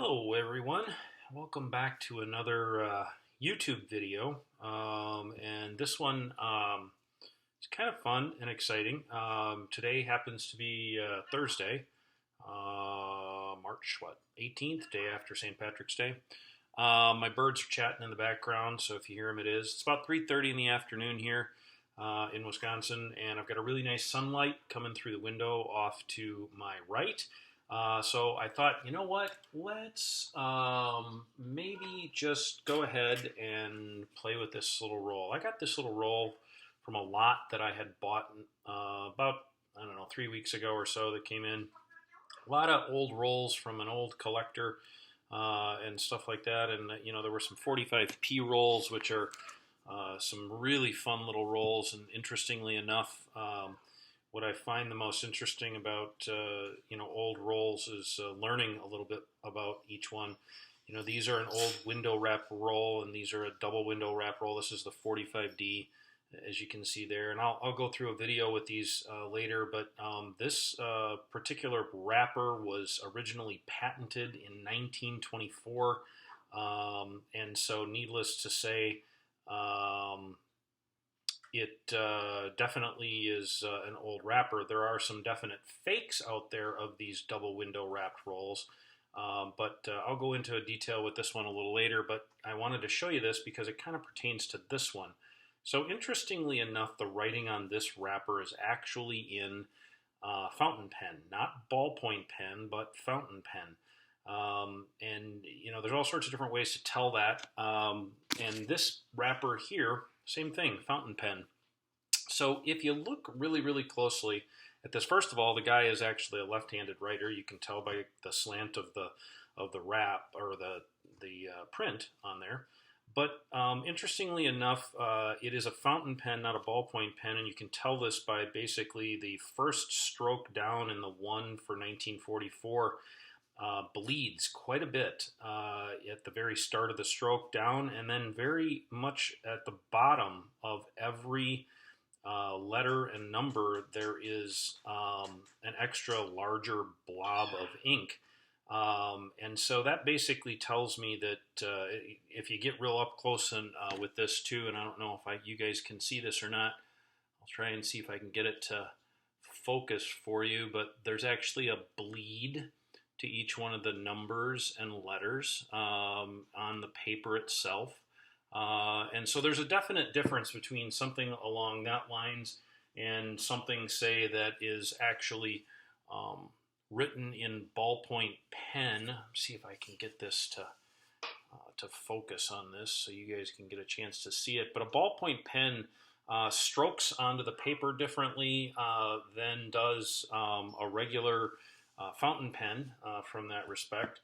Hello everyone, welcome back to another YouTube video, and this one is kind of fun and exciting. Today happens to be Thursday, March 18th, day after St. Patrick's Day. My birds are chatting in the background, so if you hear them, it is. It's about 3:30 in the afternoon here in Wisconsin, and I've got a really nice sunlight coming through the window off to my right. So I thought, you know what? Let's maybe just go ahead and play with this little roll. I got this little roll from a lot that I had bought about, I don't know, 3 weeks ago or so that came in. A lot of old rolls from an old collector and stuff like that. And, you know, there were some 45p rolls, which are some really fun little rolls. And interestingly enough, what I find the most interesting about old rolls is learning a little bit about each one. You know, these are an old window wrap roll, and these are a double window wrap roll. This is the 45D, as you can see there. And I'll go through a video with these later, but this particular wrapper was originally patented in 1924, and so needless to say, it definitely is an old wrapper. There are some definite fakes out there of these double window wrapped rolls, but I'll go into detail with this one a little later, but I wanted to show you this because it kind of pertains to this one. So interestingly enough, the writing on this wrapper is actually in fountain pen, not ballpoint pen, but fountain pen. And you know, there's all sorts of different ways to tell that. And this wrapper here, same thing, fountain pen. So if you look really, really closely at this, first of all, the guy is actually a left-handed writer. You can tell by the slant of the wrap or the print on there. But interestingly enough, it is a fountain pen, not a ballpoint pen, and you can tell this by basically the first stroke down in the one for 1944. Bleeds quite a bit at the very start of the stroke down, and then very much at the bottom of every letter and number there is an extra larger blob of ink. And so that basically tells me that if you get real up close and with this too, and I don't know if you guys can see this or not, I'll try and see if I can get it to focus for you, but there's actually a bleed to each one of the numbers and letters on the paper itself. And so there's a definite difference between something along that lines and something, say, that is actually written in ballpoint pen. Let's see if I can get this to focus on this so you guys can get a chance to see it. But a ballpoint pen strokes onto the paper differently than does a regular fountain pen from that respect.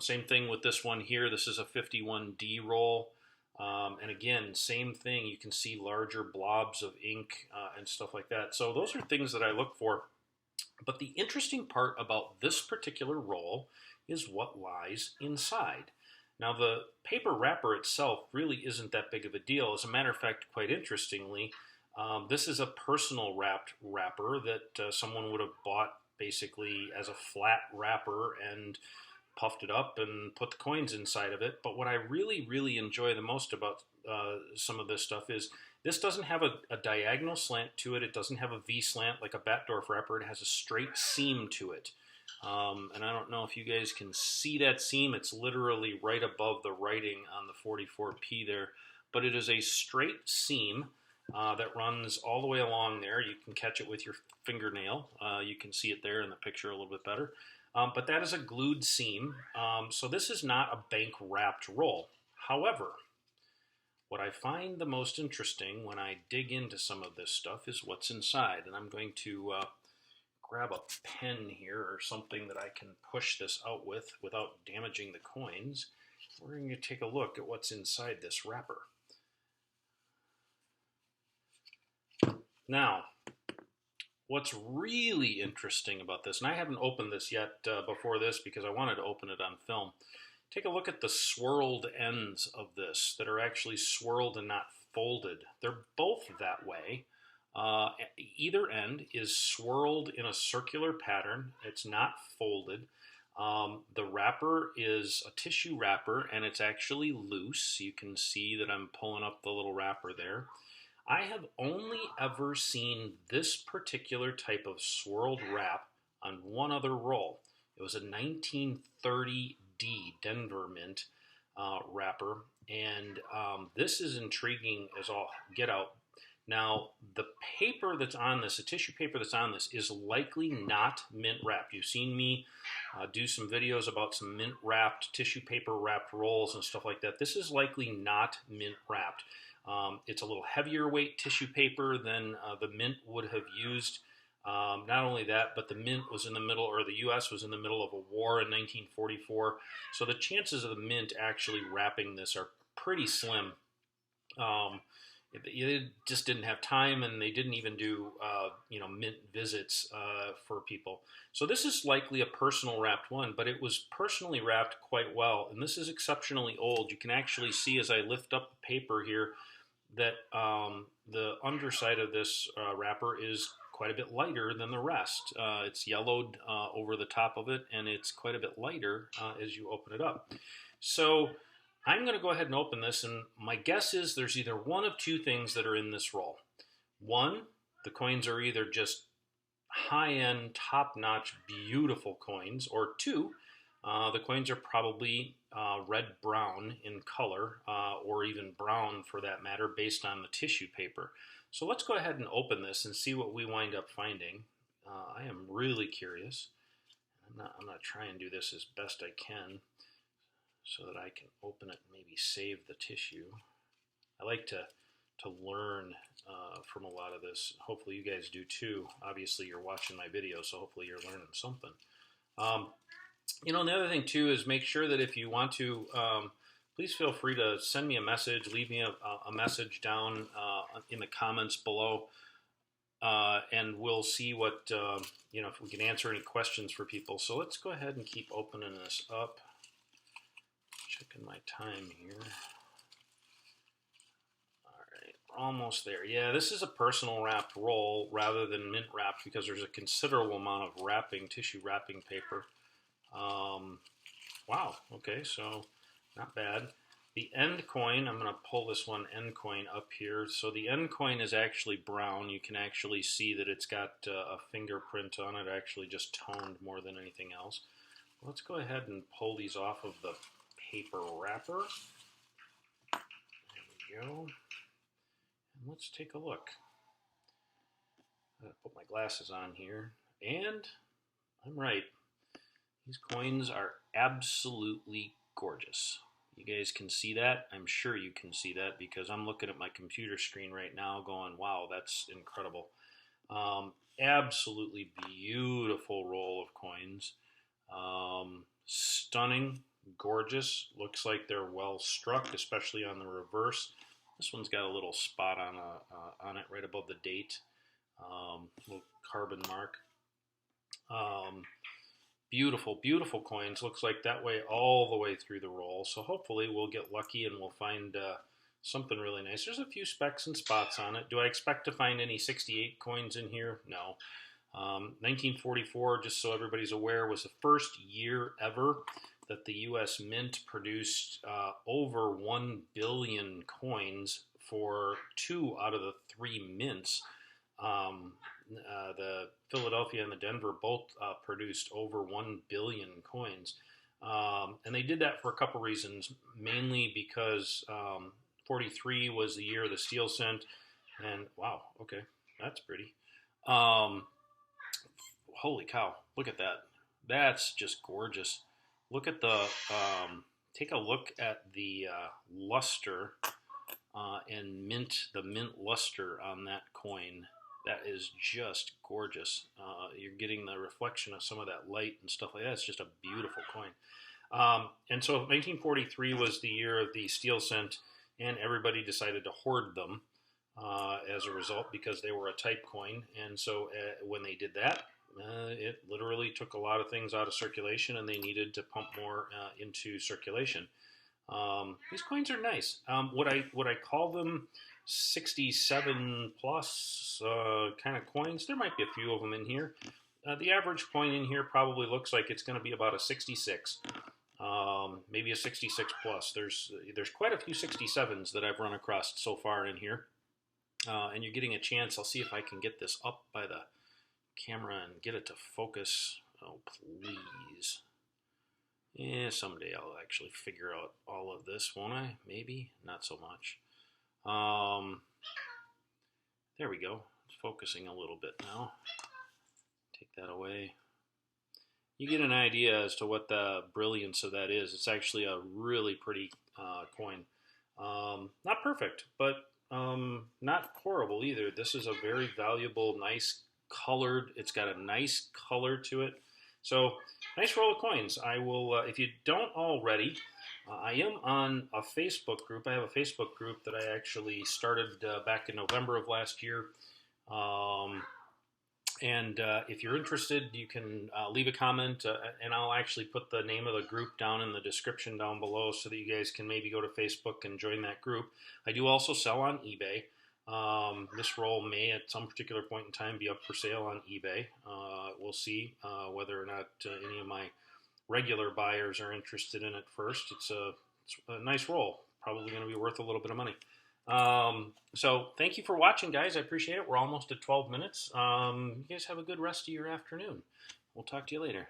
Same thing with this one here. This is a 51D roll. And again, same thing. You can see larger blobs of ink and stuff like that. So those are things that I look for. But the interesting part about this particular roll is what lies inside. Now, the paper wrapper itself really isn't that big of a deal. As a matter of fact, quite interestingly, this is a personal wrapped wrapper that someone would have bought basically as a flat wrapper and puffed it up and put the coins inside of it. But what I really, really enjoy the most about some of this stuff is this doesn't have a diagonal slant to it. It doesn't have a V slant like a Batdorf wrapper. It has a straight seam to it. And I don't know if you guys can see that seam. It's literally right above the writing on the 44P there. But it is a straight seam that runs all the way along there. You can catch it with your fingernail. You can see it there in the picture a little bit better. But that is a glued seam. So this is not a bank wrapped roll. However, what I find the most interesting when I dig into some of this stuff is what's inside. And I'm going to grab a pen here or something that I can push this out with without damaging the coins. We're going to take a look at what's inside this wrapper. Now, what's really interesting about this, and I haven't opened this yet before this because I wanted to open it on film. Take a look at the swirled ends of this that are actually swirled and not folded. They're both that way. Either end is swirled in a circular pattern. It's not folded. The wrapper is a tissue wrapper, and it's actually loose. You can see that I'm pulling up the little wrapper there. I have only ever seen this particular type of swirled wrap on one other roll. It was a 1930D Denver Mint wrapper, and this is intriguing as all get out. Now, the paper that's on this, the tissue paper that's on this, is likely not mint wrapped. You've seen me do some videos about some mint wrapped, tissue paper wrapped rolls and stuff like that. This is likely not mint wrapped. It's a little heavier weight tissue paper than the mint would have used. Not only that, but the mint was in the middle, or the U.S. was in the middle of a war in 1944. So the chances of the mint actually wrapping this are pretty slim. They just didn't have time, and they didn't even do mint visits for people. So this is likely a personal wrapped one, but it was personally wrapped quite well, and this is exceptionally old. You can actually see as I lift up the paper here that the underside of this wrapper is quite a bit lighter than the rest. It's yellowed over the top of it, and it's quite a bit lighter as you open it up. So I'm going to go ahead and open this, and my guess is there's either one of two things that are in this roll. One, the coins are either just high-end, top-notch, beautiful coins, or two, the coins are probably red-brown in color, or even brown for that matter, based on the tissue paper. So let's go ahead and open this and see what we wind up finding. I am really curious. I'm going to try and do this as best I can so that I can open it and maybe save the tissue. I like to learn from a lot of this. Hopefully you guys do too. Obviously you're watching my video, so hopefully you're learning something. And the other thing too is make sure that if you want to, please feel free to send me a message, leave me a message down in the comments below, and we'll see what, if we can answer any questions for people. So let's go ahead and keep opening this up. Checking my time here. All right, almost there. Yeah, this is a personal wrapped roll rather than mint wrapped because there's a considerable amount of tissue wrapping paper. Wow, okay, so not bad. The end coin, I'm going to pull this one end coin up here. So the end coin is actually brown. You can actually see that it's got a fingerprint on it, actually just toned more than anything else. Let's go ahead and pull these off of the paper wrapper. There we go. And let's take a look. I'm going to put my glasses on here. And I'm right. These coins are absolutely gorgeous. You guys can see that. I'm sure you can see that because I'm looking at my computer screen right now going, wow, that's incredible. Absolutely beautiful roll of coins. Stunning, gorgeous. Looks like they're well struck, especially on the reverse. This one's got a little spot on it right above the date. Little carbon mark. Beautiful, beautiful coins. Looks like that way all the way through the roll. So hopefully we'll get lucky and we'll find something really nice. There's a few specks and spots on it. Do I expect to find any 68 coins in here? No. 1944, just so everybody's aware, was the first year ever that the U.S. Mint produced over 1 billion coins for 2 out of the 3 mints. The Philadelphia and the Denver both produced over 1 billion coins. And they did that for a couple reasons, mainly because 43 was the year of the steel cent. And wow, okay, that's pretty. Holy cow, look at that. That's just gorgeous. Look at the, take a look at the luster and the mint luster on that coin. That is just gorgeous. You're getting the reflection of some of that light and stuff like that. It's just a beautiful coin. And so 1943 was the year of the steel cent, and everybody decided to hoard them as a result because they were a type coin. And so when they did that, it literally took a lot of things out of circulation, and they needed to pump more into circulation. These coins are nice. Would I call them 67 plus kind of coins? There might be a few of them in here. the average coin in here probably looks like it's going to be about a 66, maybe a 66 plus. There's quite a few 67s that I've run across so far in here, and you're getting a chance. I'll see if I can get this up by the camera and get it to focus. Oh, please. Yeah, someday I'll actually figure out all of this, won't I? Maybe, not so much. There we go. It's focusing a little bit now. Take that away. You get an idea as to what the brilliance of that is. It's actually a really pretty coin. Not perfect, but not horrible either. This is a very valuable, nice colored. It's got a nice color to it. So nice roll of coins. I will, if you don't already, I am on a Facebook group. I have a Facebook group that I actually started back in November of last year. And if you're interested, you can leave a comment, and I'll actually put the name of the group down in the description down below so that you guys can maybe go to Facebook and join that group. I do also sell on eBay. This roll may at some particular point in time be up for sale on eBay. We'll see whether or not any of my regular buyers are interested in it first. It's a nice roll, probably going to be worth a little bit of money. So thank you for watching, guys. I appreciate it. We're almost at 12 minutes. You guys have a good rest of your afternoon. We'll talk to you later.